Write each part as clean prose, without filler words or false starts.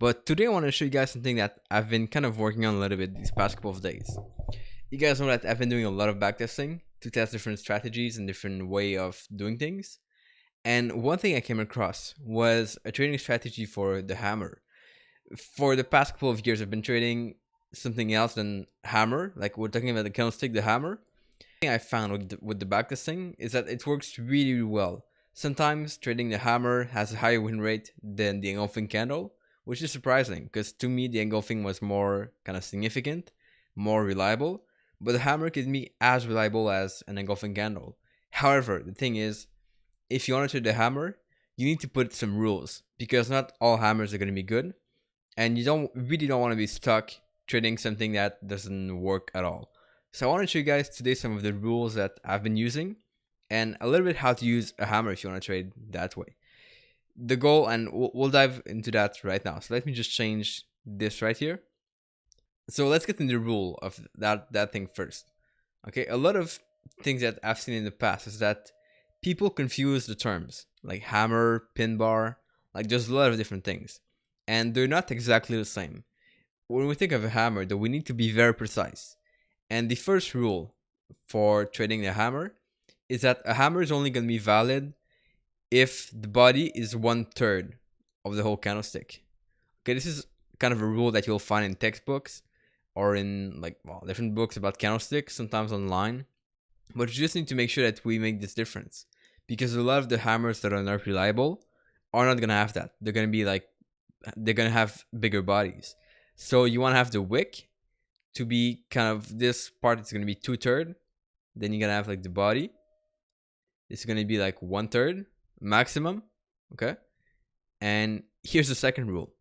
But today I want to show you guys something that I've been kind of working on a little bit these past couple of days. You guys know that I've been doing a lot of backtesting to test different strategies and different way of doing things. And one thing I came across was a trading strategy for the hammer. For the past couple of years, I've been trading something else than hammer. Like we're talking about the candlestick, the hammer. The thing I found with the backtesting is that it works really, really well. Sometimes trading the hammer has a higher win rate than the engulfing candle, which is surprising because to me the engulfing was more kind of significant, more reliable, but the hammer can be as reliable as an engulfing candle. However, the thing is, if you want to trade the hammer, you need to put some rules because not all hammers are going to be good, and you don't want to be stuck trading something that doesn't work at all. So I want to show you guys today some of the rules that I've been using and a little bit how to use a hammer if you want to trade that way. The goal, and we'll dive into that right now. So let me just change this right here. So let's get into the rule of that thing first. Okay, a lot of things that I've seen in the past is that people confuse the terms like hammer, pin bar, like there's a lot of different things, and they're not exactly the same. When we think of a hammer, though, we need to be very precise. And the first rule for trading a hammer is that a hammer is only going to be valid if the body is 1/3 of the whole candlestick. Okay, this is kind of a rule that you'll find in textbooks or in different books about candlesticks, sometimes online. But you just need to make sure that we make this difference because a lot of the hammers that are not reliable are not gonna have that. They're gonna have bigger bodies. So you want to have the wick to be kind of this part is gonna be 2/3. Then you're gonna have like the body. It's gonna be like 1/3 maximum. Okay. And here's the second rule.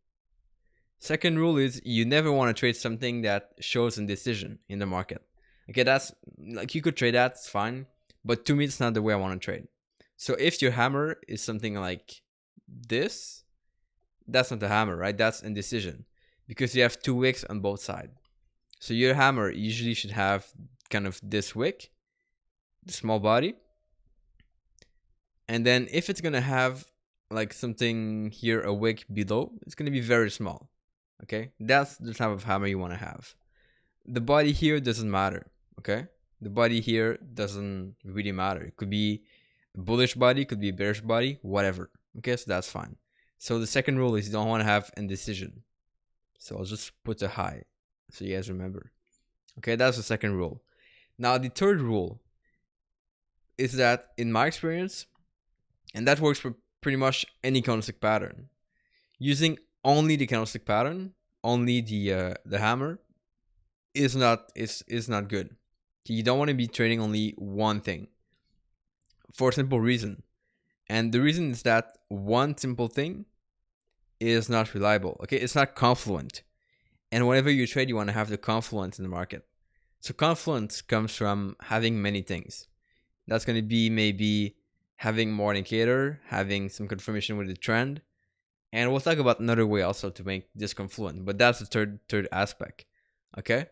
Second rule is you never want to trade something that shows indecision in the market. Okay, that's like you could trade that, it's fine. But to me, it's not the way I want to trade. So if your hammer is something like this, that's not the hammer, right? That's indecision because you have two wicks on both sides. So your hammer usually should have kind of this wick, the small body. And then if it's going to have like something here, a wick below, it's going to be very small. Okay, that's the type of hammer you want to have. The body here doesn't matter. Okay, the body here doesn't really matter. It could be a bullish body, could be a bearish body, whatever. Okay, so that's fine. So the second rule is you don't want to have indecision. So I'll just put a high so you guys remember. Okay, that's the second rule. Now the third rule is that in my experience, and that works for pretty much any candlestick pattern, using only the candlestick pattern, only the hammer is not good. You don't want to be trading only one thing for a simple reason. And the reason is that one simple thing is not reliable. Okay, it's not confluent. And whenever you trade, you want to have the confluence in the market. So confluence comes from having many things. That's going to be maybe having more indicator, having some confirmation with the trend. And we'll talk about another way also to make this confluent, but that's the third aspect. Okay,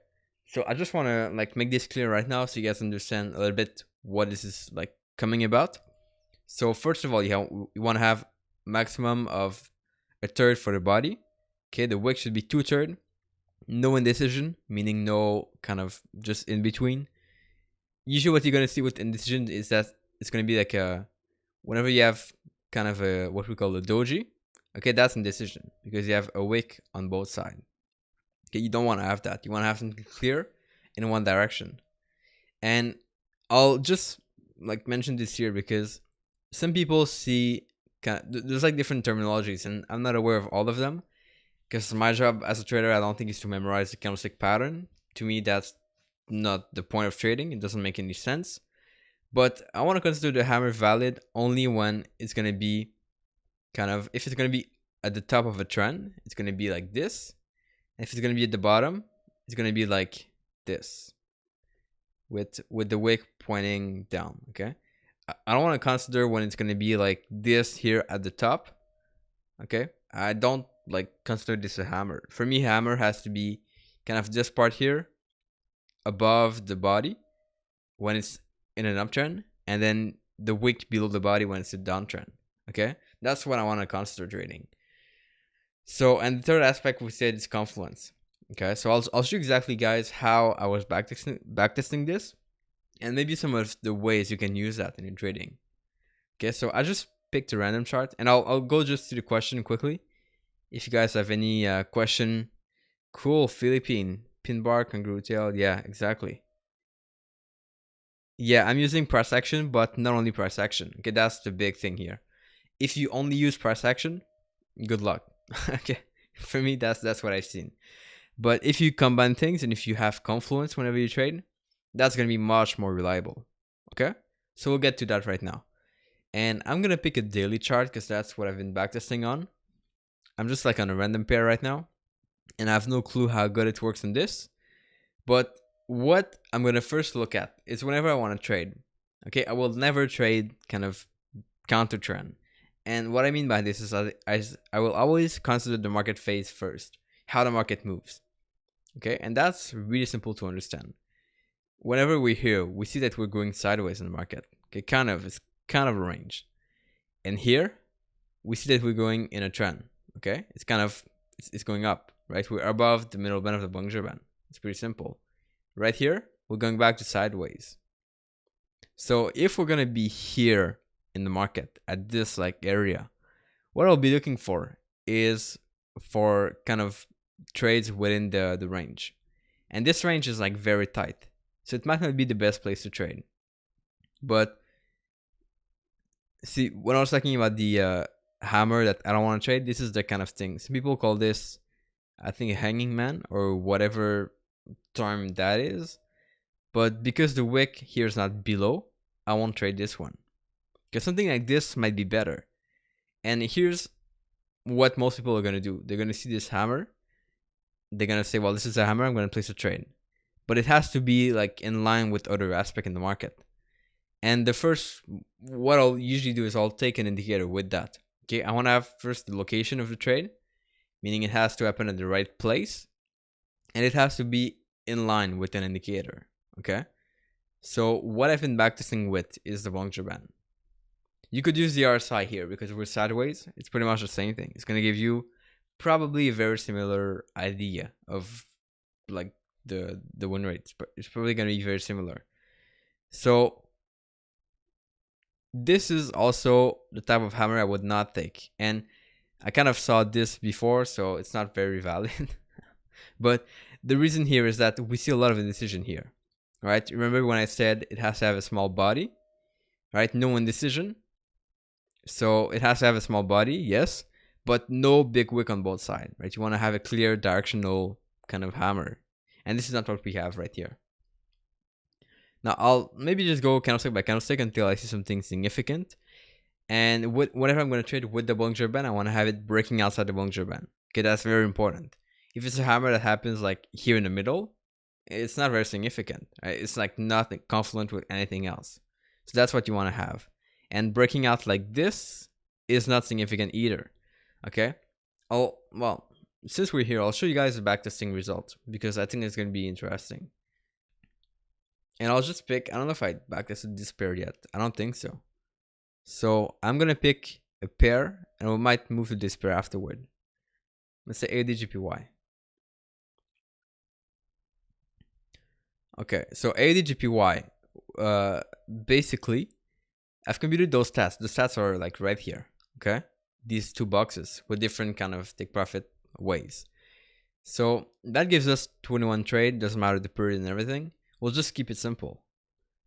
so I just want to make this clear right now so you guys understand a little bit what this is coming about. So first of all, you want to have maximum of 1/3 for the body. Okay, the wick should be 2/3. No indecision, meaning no kind of just in between. Usually what you're going to see with indecision is that it's going to be like whenever you have kind of a what we call a doji. Okay, that's indecision because you have a wick on both sides. Okay, you don't want to have that. You want to have something clear in one direction. And I'll just mention this here because some people see there's different terminologies, and I'm not aware of all of them because my job as a trader, I don't think is to memorize the candlestick pattern. To me, that's not the point of trading. It doesn't make any sense. But I want to consider the hammer valid only when it's going to be if it's going to be at the top of a trend, it's going to be like this. And if it's going to be at the bottom, it's going to be like this with the wick pointing down. Okay, I don't want to consider when it's going to be like this here at the top. Okay, I don't consider this a hammer. For me, hammer has to be kind of this part here above the body when it's in an uptrend, and then the wick below the body when it's a downtrend. Okay, that's what I want to consider trading. So, and the third aspect we said is confluence. Okay, so I'll show you exactly, guys, how I was backtesting this, and maybe some of the ways you can use that in your trading. Okay, so I just picked a random chart, and I'll go just to the question quickly. If you guys have any question, cool. Philippine pin bar congruent. Yeah, exactly. Yeah, I'm using price action, but not only price action. Okay, that's the big thing here. If you only use price action, good luck. Okay, for me, that's what I've seen. But if you combine things and if you have confluence whenever you trade, that's gonna be much more reliable. Okay, so we'll get to that right now. And I'm gonna pick a daily chart because that's what I've been backtesting on. I'm just like on a random pair right now, and I have no clue how good it works on this. But what I'm gonna first look at is whenever I want to trade. Okay, I will never trade kind of counter trend. And what I mean by this is I will always consider the market phase first, how the market moves. Okay, and that's really simple to understand. Whenever we're here, we see that we're going sideways in the market. Okay, it's kind of a range. And here, we see that we're going in a trend. Okay, it's going up, right? We're above the middle band of the Bollinger Band. It's pretty simple. Right here, we're going back to sideways. So if we're gonna be here in the market at this like area, what I'll be looking for is for kind of trades within the range. And this range is like very tight. So it might not be the best place to trade. But see, when I was talking about the hammer that I don't want to trade, this is the kind of thing. Some people call this, I think, a hanging man or whatever term that is. But because the wick here is not below, I won't trade this one. Because something like this might be better. And here's what most people are going to do. They're going to see this hammer. They're going to say, well, this is a hammer. I'm going to place a trade. But it has to be like in line with other aspect in the market. And what I'll usually do is I'll take an indicator with that. Okay, I want to have first the location of the trade, meaning it has to happen at the right place. And it has to be in line with an indicator. Okay, so what I've been backtesting with is the Bollinger Band. You could use the RSI here because we're sideways. It's pretty much the same thing. It's going to give you probably a very similar idea of like the win rate. It's probably going to be very similar. So this is also the type of hammer I would not take. And I kind of saw this before, so it's not very valid. But the reason here is that we see a lot of indecision here. Right? Remember when I said it has to have a small body? Right? No indecision. So it has to have a small body, yes, but no big wick on both sides, right? You want to have a clear directional kind of hammer. And this is not what we have right here. Now I'll maybe just go candlestick by candlestick until I see something significant. And whenever I'm going to trade with the Bollinger Band, I want to have it breaking outside the Bollinger Band. Okay, that's very important. If it's a hammer that happens like here in the middle, it's not very significant. Right? It's like nothing confluent with anything else. So that's what you want to have. And breaking out like this is not significant either. Okay? Well, since we're here, I'll show you guys the backtesting results because I think it's going to be interesting. And I'll just pick, I don't know if I backtested this pair yet. I don't think so. So I'm going to pick a pair and we might move to this pair afterward. Let's say ADGPY. Okay, so ADGPY, basically, I've computed those stats. The stats are like right here, okay? These two boxes with different kind of take profit ways. So that gives us 21 trade, doesn't matter the period and everything. We'll just keep it simple.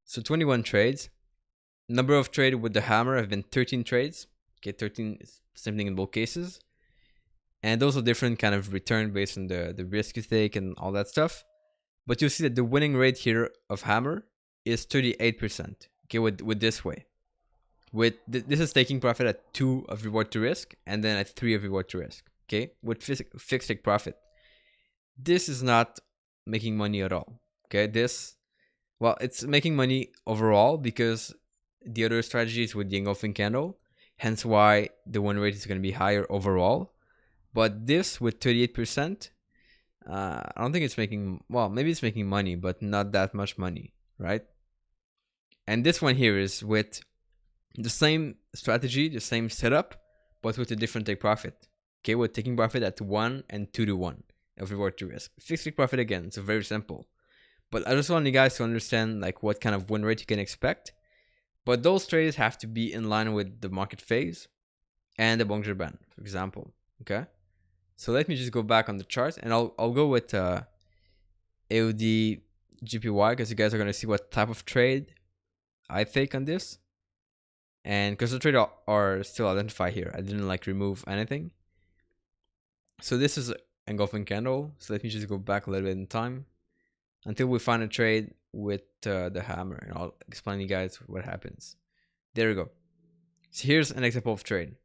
So 21 trades. Number of trade with the hammer have been 13 trades. Okay, 13 is same thing in both cases. And those are different kind of return based on the risk you take and all that stuff. But you'll see that the winning rate here of hammer is 38%. Okay, with this way. This is taking profit at 2 of reward to risk and then at 3 of reward to risk. Okay, with fixed take profit. This is not making money at all. Okay, it's making money overall because the other strategy is with the engulfing candle, hence why the win rate is going to be higher overall. But this with 38%, I don't think it's making, well, maybe it's making money, but not that much money, right? And this one here is with the same strategy, the same setup, but with a different take profit. Okay, we're taking profit at 1 and 2 to 1 of reward to risk. Fixed take profit again, so very simple. But I just want you guys to understand like what kind of win rate you can expect. But those trades have to be in line with the market phase and the Bollinger Band, for example. Okay, so let me just go back on the chart, and I'll go with AUD GPY because you guys are gonna see what type of trade I take on this, and because the trade are still identified here, I didn't like remove anything. So this is engulfing candle. So let me just go back a little bit in time until we find a trade with the hammer, and I'll explain you guys what happens. There we go. So here's an example of trade.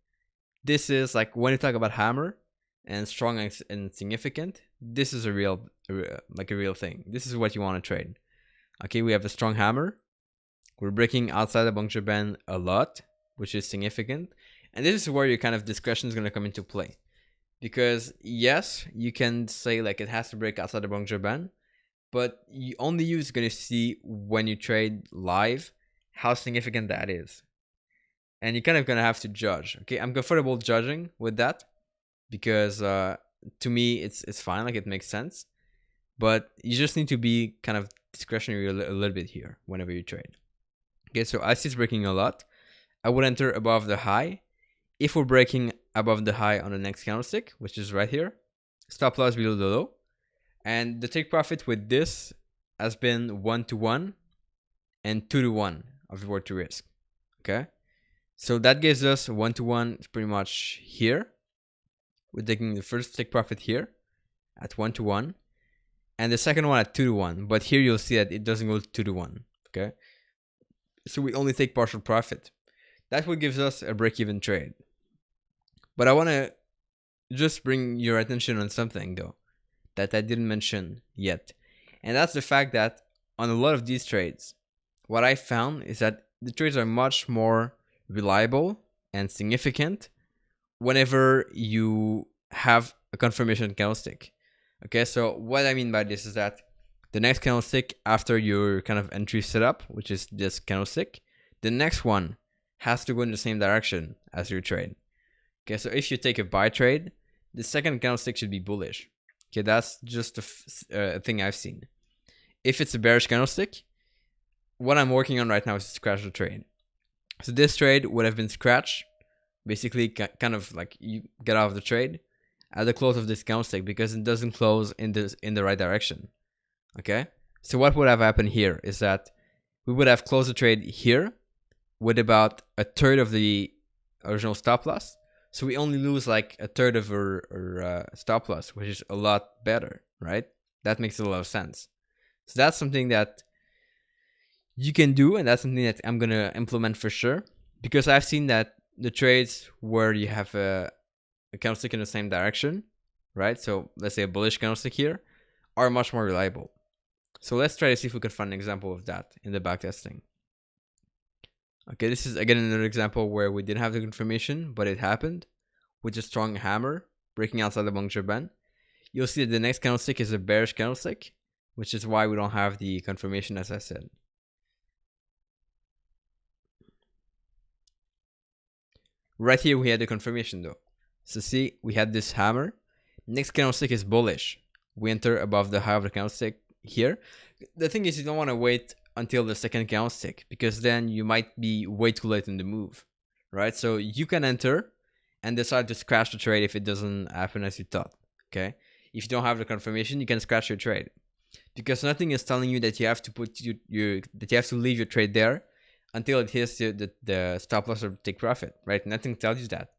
This is like when you talk about hammer and strong and significant, this is a real thing. This is what you want to trade. Okay, we have a strong hammer. We're breaking outside the Bollinger Band a lot, which is significant. And this is where your kind of discretion is going to come into play. Because yes, you can say like it has to break outside the Bollinger Band, but only you're going to see when you trade live how significant that is. And you're kind of going to have to judge. Okay, I'm comfortable judging with that because to me it's fine, like it makes sense. But you just need to be kind of discretionary a little bit here whenever you trade. Okay, so I see it's breaking a lot. I would enter above the high. If we're breaking above the high on the next candlestick, which is right here, stop loss below the low. And the take profit with this has been 1 to 1 and 2 to 1 of reward to risk. Okay, so that gives us 1 to 1 pretty much here. We're taking the first take profit here at 1 to 1 and the second one at 2 to 1. But here you'll see that it doesn't go 2 to 1. Okay, so we only take partial profit. That's what gives us a break-even trade. But I want to just bring your attention on something though that I didn't mention yet. And that's the fact that on a lot of these trades, what I found is that the trades are much more reliable and significant whenever you have a confirmation candlestick. Okay, so what I mean by this is that the next candlestick after your kind of entry setup, which is this candlestick, the next one has to go in the same direction as your trade. Okay, so if you take a buy trade, the second candlestick should be bullish. Okay, that's just a thing I've seen. If it's a bearish candlestick, what I'm working on right now is to scratch the trade. So this trade would have been scratched, basically kind of like you get out of the trade at the close of this candlestick because it doesn't close in the right direction. Okay, so what would have happened here is that we would have closed the trade here with about a third of the original stop loss. So we only lose like a third of our stop loss, which is a lot better, right? That makes a lot of sense. So that's something that you can do, and that's something that I'm gonna implement for sure, because I've seen that the trades where you have a candlestick in the same direction, right? So let's say a bullish candlestick here, are much more reliable. So let's try to see if we can find an example of that in the backtesting. Okay, this is again another example where we didn't have the confirmation, but it happened with a strong hammer breaking outside the Bollinger Band. You'll see that the next candlestick is a bearish candlestick, which is why we don't have the confirmation, as I said. Right here we had the confirmation though. So see, we had this hammer. Next candlestick is bullish. We enter above the high of the candlestick here. The thing is, you don't want to wait until the second candlestick because then you might be way too late in the move, right? So you can enter and decide to scratch the trade if it doesn't happen as you thought. Okay, if you don't have the confirmation, you can scratch your trade because nothing is telling you that you have to put that you have to leave your trade there until it hits the stop loss or take profit, right? Nothing tells you that.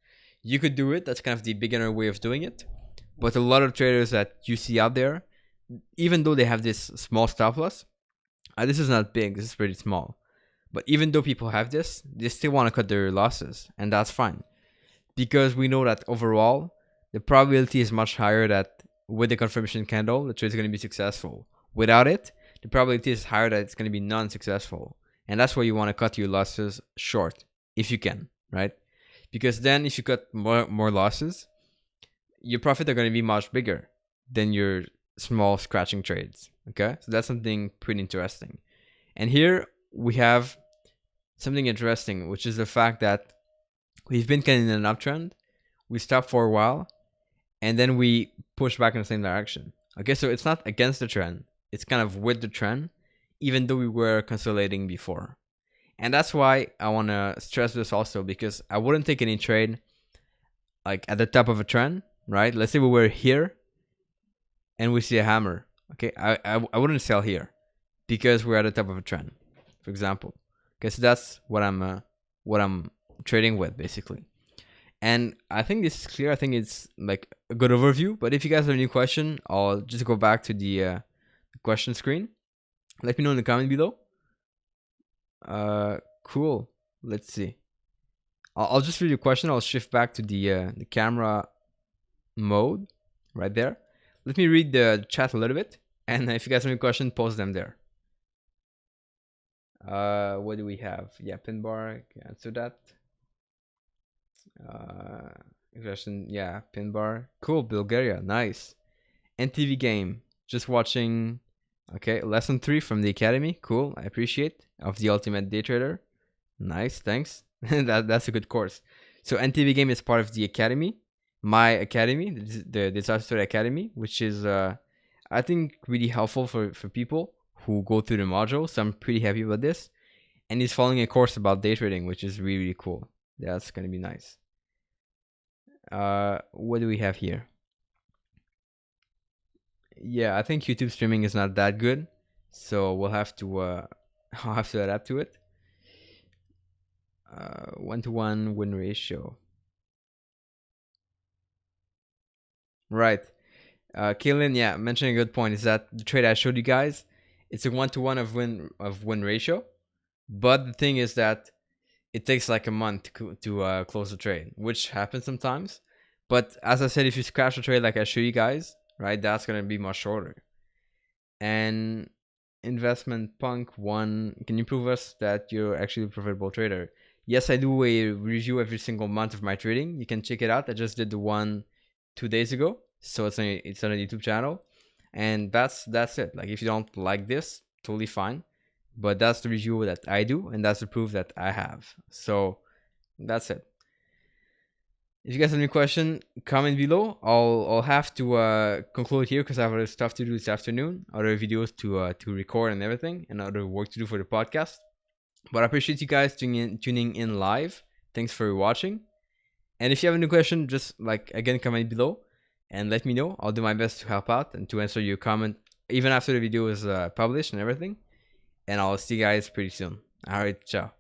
You could do it. That's kind of the beginner way of doing it. But a lot of traders that you see out there, even though they have this small stop loss, this is not big, this is pretty small. But even though people have this, they still want to cut their losses, and that's fine. Because we know that overall, the probability is much higher that with the confirmation candle, the trade is going to be successful. Without it, the probability is higher that it's going to be non-successful. And that's why you want to cut your losses short, if you can, right? Because then if you cut more losses, your profit are going to be much bigger than your small scratching trades. Okay, so that's something pretty interesting. And here we have something interesting, which is the fact that we've been kind of in an uptrend. We stopped for a while, and then we push back in the same direction. Okay, so it's not against the trend, it's kind of with the trend, even though we were consolidating before. And that's why I want to stress this also, because I wouldn't take any trade like at the top of a trend, right? Let's say we were here and we see a hammer. Okay, I wouldn't sell here because we're at the top of a trend, for example. Okay, so that's what I'm trading with basically. And I think this is clear. I think it's like a good overview. But if you guys have any question, I'll just go back to the question screen. Let me know in the comment below. Cool. Let's see. I'll just read your question. I'll shift back to the camera mode right there. Let me read the chat a little bit, and if you guys have any questions, post them there. What do we have? Yeah, pin bar. Can answer that. Question. Yeah, pin bar. Cool. Bulgaria. Nice. NTV game. Just watching. Okay, lesson 3 from the academy. Cool. I appreciate. Of the ultimate day trader. Nice. Thanks. That's a good course. So NTV game is part of the academy, my academy, the Disaster Academy, which is I think really helpful for people who go through the module. So I'm pretty happy about this. And he's following a course about day trading, which is really, really cool. That's gonna be nice. What do we have here? Yeah, I think YouTube streaming is not that good, so we'll have to I'll have to adapt to it. 1-to-1 win ratio. Right. Kaylin, yeah, mentioning a good point is that the trade I showed you guys, it's a 1-to-1 of win ratio, but the thing is that it takes like a month to close the trade, which happens sometimes. But as I said, if you crash the trade like I show you guys, right, that's gonna be much shorter. And investment punk 1, can you prove us that you're actually a profitable trader? Yes, I do a review every single month of my trading. You can check it out. I just did the one 2 days ago, so it's on a YouTube channel, and that's it. Like, if you don't like this, totally fine, but that's the review that I do, and that's the proof that I have. So that's it. If you guys have any question, comment below. I'll have to conclude here because I have other stuff to do this afternoon, other videos to record and everything, and other work to do for the podcast. But I appreciate you guys tuning in live. Thanks for watching. And if you have any question, just like again, comment below and let me know. I'll do my best to help out and to answer your comment even after the video is published and everything. And I'll see you guys pretty soon. All right, ciao.